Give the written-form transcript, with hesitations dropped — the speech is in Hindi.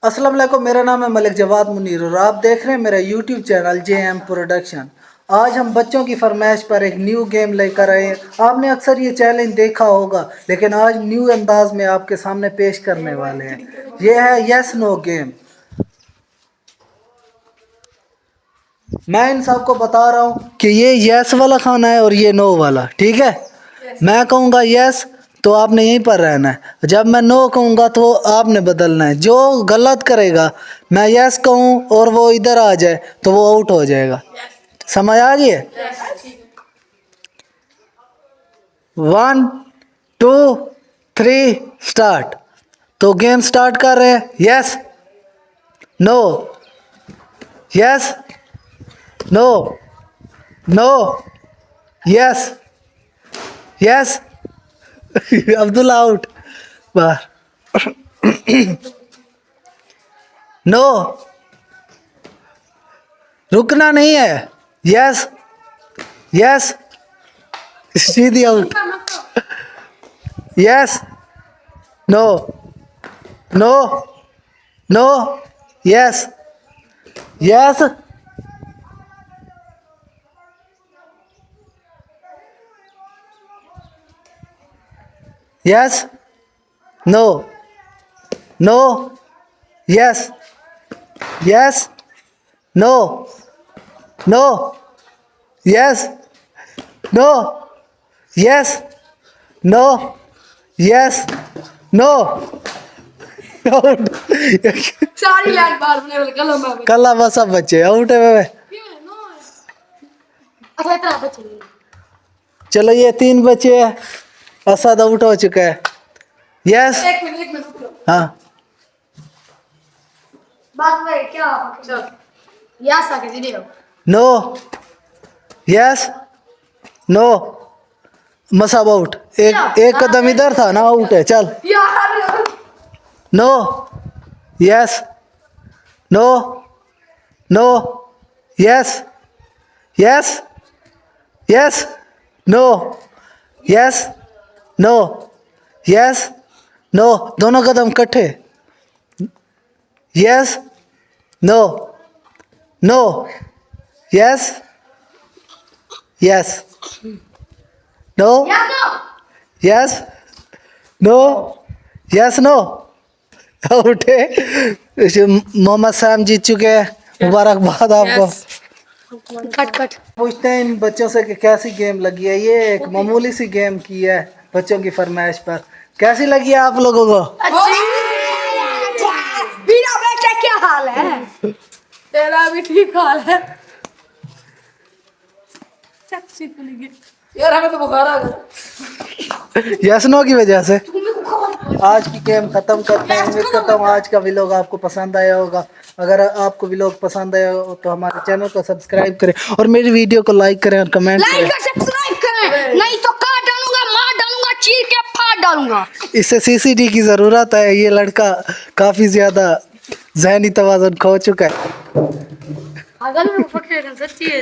अस्सलाम वालेकुम, मेरा नाम है मलिक जवाद मुनीर और आप देख रहे हैं मेरा यूट्यूब चैनल JM प्रोडक्शन। आज हम बच्चों की फरमाइश पर एक न्यू गेम लेकर आए हैं। आपने अक्सर ये चैलेंज देखा होगा, लेकिन आज न्यू अंदाज में आपके सामने पेश करने वाले हैं। ये है यस नो गेम। मैं इन सबको बता रहा हूँ कि ये यस वाला खाना है और ये नो वाला, ठीक है। मैं कहूँगा यस तो आपने यहीं पर रहना है, जब मैं नो कहूँगा तो आपने बदलना है। जो गलत करेगा, मैं यस कहूँ और वो इधर आ जाए तो वो आउट हो जाएगा। समझ आ गई है? 1 2 3 स्टार्ट। तो गेम स्टार्ट कर रहे हैं। Yes no, yes no, no, yes, yes. Abdullah out, बाहर। नो, रुकना नहीं है। यस, यस, सीधी out. Yes, no, no, no, yes, yes, yes, no, no, yes, yes, no, no, yes, no, yes, no, yes, no, out. सारी लैंड बार बने कलम में कल्ला बस सब बच्चे आउट है वे। अच्छा इतना बचे चलो ये 3 बचे हैं। असद आउट हो चुका है। यस, एक मिनट रुक लो हाँ, बात में क्या चल यस आके दे दो नो, यस, नो, मसाब आउट। एक कदम इधर था ना, आउट है। चल यार no, yes, no, no, yes, yes, yes, no, yes, no, yes, no, दोनों कदम इकट्ठे। Yes, no, no, yes, yes, no, yes, no, yes, no, out है। मोहम्मद साम जीत चुके हैं। मुबारकबाद आपको। कट कट पूछते हैं इन बच्चों से कि कैसी गेम लगी है। ये एक मामूली सी गेम की है बच्चों की फरमाइश पर। कैसी लगी है आप लोगों को? बिना बेटे क्या हाल है तेरा भी ठीक हाल है सेक्सी खुली यार हमें तो बुखार आ गया यस नो की वजह से आज की गेम खत्म करते हैं। उम्मीद करता हूँ आज का व्लॉग आपको पसंद आया होगा। अगर आपको व्लॉग पसंद आया हो तो हमारे चैनल को सब्सक्राइब करें और मेरी वीडियो को लाइक करें और कमेंट करें। लाइक और सब्सक्राइब करें, नहीं तो काट डालूंगा, मार डालूंगा, चीर के फाड़ डालूंगा। इससे CCD की ज़रूरत है। ये लड़का काफ़ी ज़्यादा ज़हनी तवाज़ुन खो चुका है। अगर मैं पकड़े सच्ची है